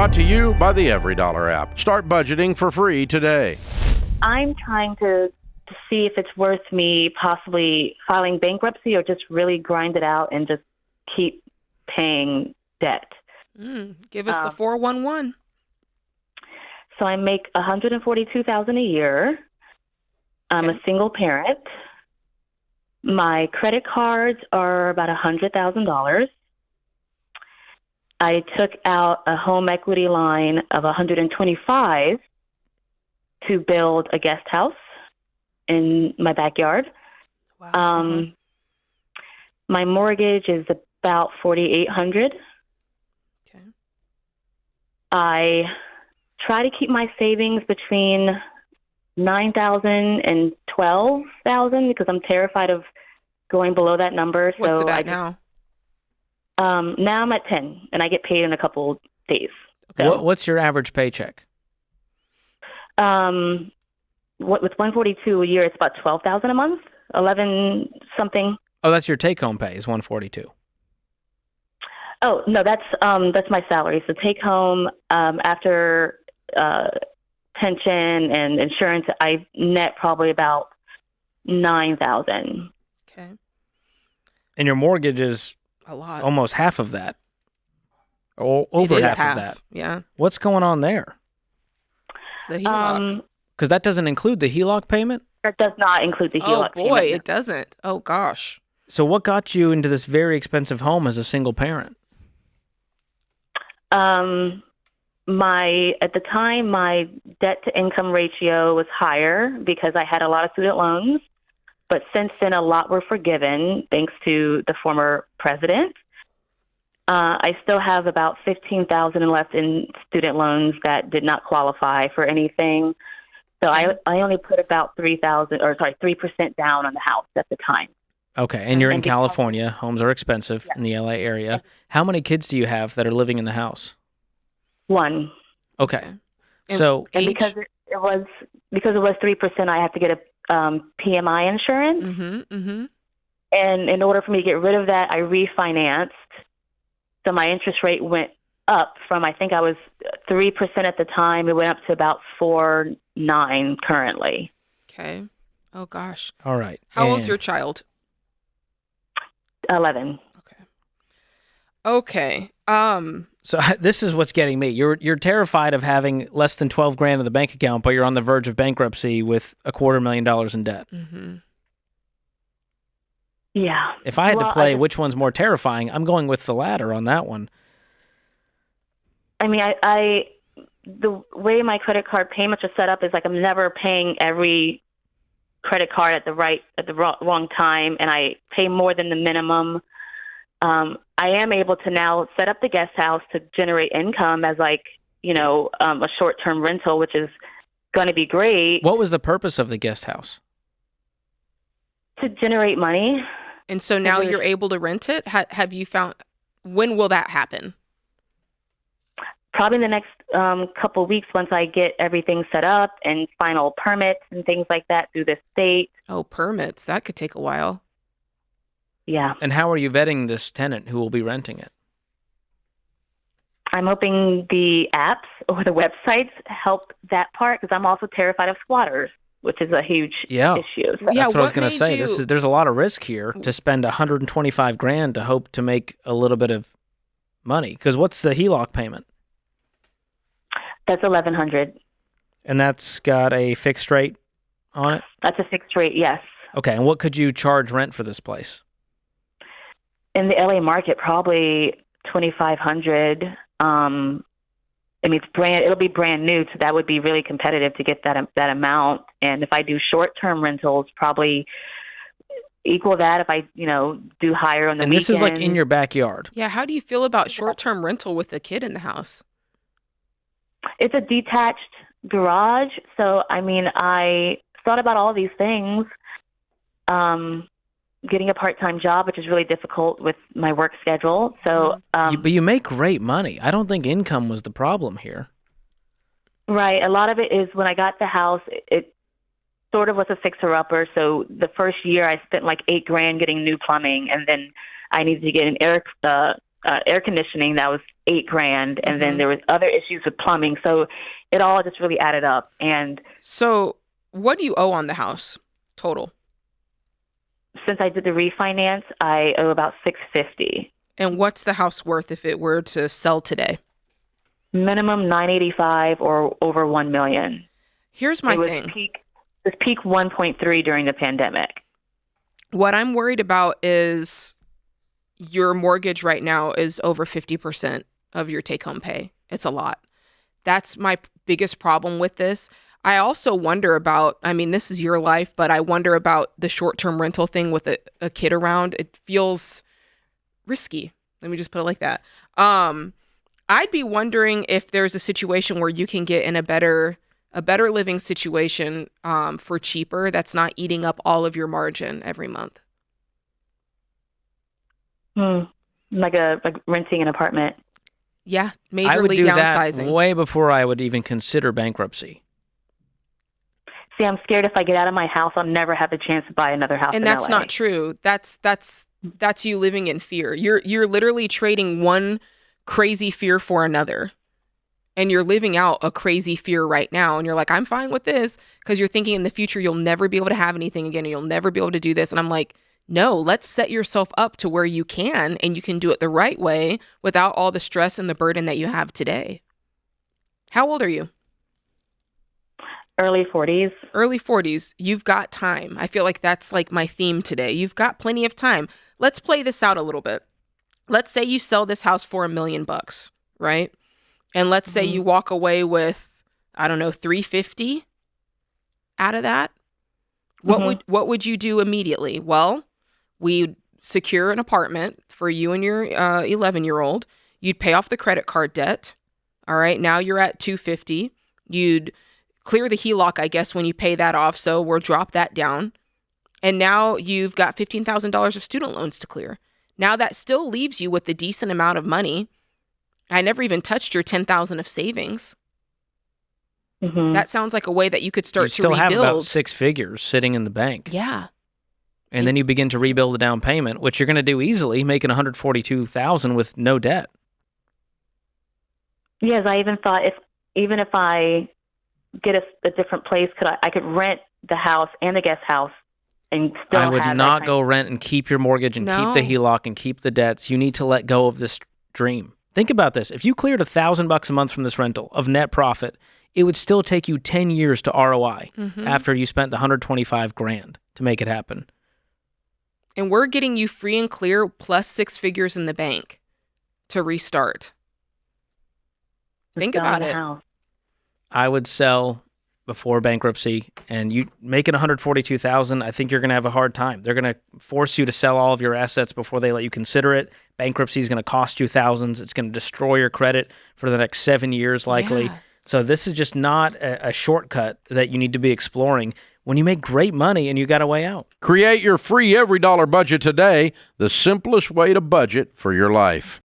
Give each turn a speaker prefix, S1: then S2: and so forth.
S1: Brought to you by the Every Dollar app. Start budgeting for free today.
S2: I'm trying to see if it's worth me possibly filing bankruptcy or just really grind it out and just keep paying debt.
S3: Give us the 411.
S2: So I make $142,000 a year. I'm a single parent. My credit cards are about $100,000. I took out a home equity line of $125,000 to build a guest house in my backyard.
S3: Wow.
S2: My mortgage is about $4,800.
S3: Okay.
S2: I try to keep my savings between $9,000 and $12,000 because I'm terrified of going below that number.
S3: What's it at now?
S2: Now I'm at 10, and I get paid in a couple days. So,
S4: what's your average paycheck?
S2: with 142 a year, it's about $12,000 a month, 11 something.
S4: Oh, that's your take-home pay is 142.
S2: Oh no, that's my salary. So take home after pension and insurance, I net probably about $9,000.
S3: Okay.
S4: And your mortgage is
S3: a lot,
S4: almost half of that, or over half of that.
S3: Yeah.
S4: What's going on there?
S3: It's the HELOC.
S4: Because that doesn't include the HELOC payment?
S2: That does not include the HELOC
S3: Oh boy,
S2: payment.
S3: it doesn't. Oh gosh.
S4: So what got you into this very expensive home as a single parent?
S2: At the time, my debt to income ratio was higher because I had a lot of student loans. But since then, a lot were forgiven thanks to the former president. I still have about $15,000 left in student loans that did not qualify for anything. So I only put about 3% down on the house at the time.
S4: Okay, and you're in California. Homes are expensive in the LA area.
S2: Yeah.
S4: How many kids do you have that are living in the house?
S2: One.
S4: Okay.
S2: And because it was 3%, I have to get a PMI insurance. And in order for me to get rid of that, I refinanced. So my interest rate went up from, I think I was 3% at the time. It went up to about 4.9 currently.
S3: Okay. Oh gosh.
S4: All right.
S3: How old's your child?
S2: 11.
S3: Okay.
S4: So this is what's getting me. You're terrified of having less than $12,000 in the bank account, but you're on the verge of bankruptcy with $250,000 in debt.
S2: Yeah.
S4: If I had to play which one's more terrifying, I'm going with the latter on that one.
S2: I mean, the way my credit card payments are set up is like I'm never paying every credit card at the wrong time, and I pay more than the minimum. I am able to now set up the guest house to generate income as a short-term rental, which is going to be great.
S4: What was the purpose of the guest house?
S2: To generate money.
S3: And so now you're able to rent it? Have you found, when will that happen?
S2: Probably in the next couple of weeks once I get everything set up and final permits and things like that through the state.
S3: Oh, permits. That could take a while.
S2: Yeah.
S4: And how are you vetting this tenant who will be renting it?
S2: I'm hoping the apps or the websites help that part because I'm also terrified of squatters, which is a huge issue. So.
S4: That's what I was going to say. There's a lot of risk here to spend $125,000 to hope to make a little bit of money. Because what's the HELOC payment?
S2: That's $1,100.
S4: And that's got a fixed rate on it?
S2: That's a fixed rate, yes.
S4: Okay, and what could you charge rent for this place?
S2: In the LA market, probably $2,500. I mean, it'll be brand new, so that would be really competitive to get that amount. And if I do short-term rentals, probably equal that if I, do higher on the weekend.
S4: And this is like in your backyard.
S3: Yeah, how do you feel about short-term rental with a kid in the house?
S2: It's a detached garage, so I mean, I thought about all these things. Getting a part-time job, which is really difficult with my work schedule. So,
S4: but you make great money. I don't think income was the problem here.
S2: Right. A lot of it is when I got the house, it sort of was a fixer-upper. So the first year I spent like $8,000 getting new plumbing, and then I needed to get an air conditioning that was $8,000, and then
S3: Mm-hmm.
S2: there was other issues with plumbing. So it all just really added up. And
S3: So what do you owe on the house total?
S2: since I did the refinance, I owe about $650.
S3: And what's the house worth if it were to sell today?
S2: Minimum $985 or over $1 million.
S3: Here's my
S2: It was
S3: thing.
S2: peak 1.3 during the pandemic.
S3: What I'm worried about is your mortgage right now is over 50% of your take-home pay. It's a lot. That's my biggest problem with this. I also wonder about, I mean, this is your life, but I wonder about the short-term rental thing with a kid around. It feels risky. Let me just put it like that. I'd be wondering if there's a situation where you can get in a better living situation for cheaper that's not eating up all of your margin every month.
S2: Like renting an apartment.
S3: Yeah,
S4: I would
S3: majorly
S4: do
S3: downsizing.
S4: that way before I would even consider bankruptcy.
S2: See, I'm scared if I get out of my house, I'll never have a chance to buy another house
S3: And
S2: in
S3: that's
S2: LA.
S3: not true. That's you living in fear. You're literally trading one crazy fear for another. And you're living out a crazy fear right now. And you're like, I'm fine with this, because you're thinking in the future you'll never be able to have anything again, and you'll never be able to do this. And I'm like, no, let's set yourself up to where you can, and you can do it the right way without all the stress and the burden that you have today. How old are you?
S2: Early 40s.
S3: Early 40s. You've got time. I feel like that's like my theme today. You've got plenty of time. Let's play this out a little bit. Let's say you sell this house for $1 million, right? And let's say you walk away with, I don't know, $350 out of that. What would you do immediately? Well, we'd secure an apartment for you and your 11-year-old. You'd pay off the credit card debt. All right, now you're at $250. You'd clear the HELOC, I guess, when you pay that off. So we'll drop that down. And now you've got $15,000 of student loans to clear. Now that still leaves you with a decent amount of money. I never even touched your $10,000 of savings. That sounds like a way that you could start to rebuild.
S4: You still have about 6 figures sitting in the bank.
S3: Yeah.
S4: And then you begin to rebuild the down payment, which you're going to do easily, making $142,000 with no debt.
S2: Yes, I even thought if I get a different place, I could rent the house and the guest house and still
S4: I would
S2: have
S4: not go rent and keep your mortgage and keep the HELOC and keep the debts. You need to let go of this dream. Think about this. If you cleared $1,000 a month from this rental of net profit, it would still take you 10 years to ROI after you spent the $125,000 to make it happen.
S3: And we're getting you free and clear plus 6 figures in the bank to restart. Think about it.
S4: I would sell before bankruptcy, and you making $142,000. I think you're going to have a hard time. They're going to force you to sell all of your assets before they let you consider it. Bankruptcy is going to cost you thousands. It's going to destroy your credit for the next 7 years, likely.
S3: Yeah.
S4: So this is just not a shortcut that you need to be exploring when you make great money and you got a way out.
S1: Create your free every dollar budget today, the simplest way to budget for your life.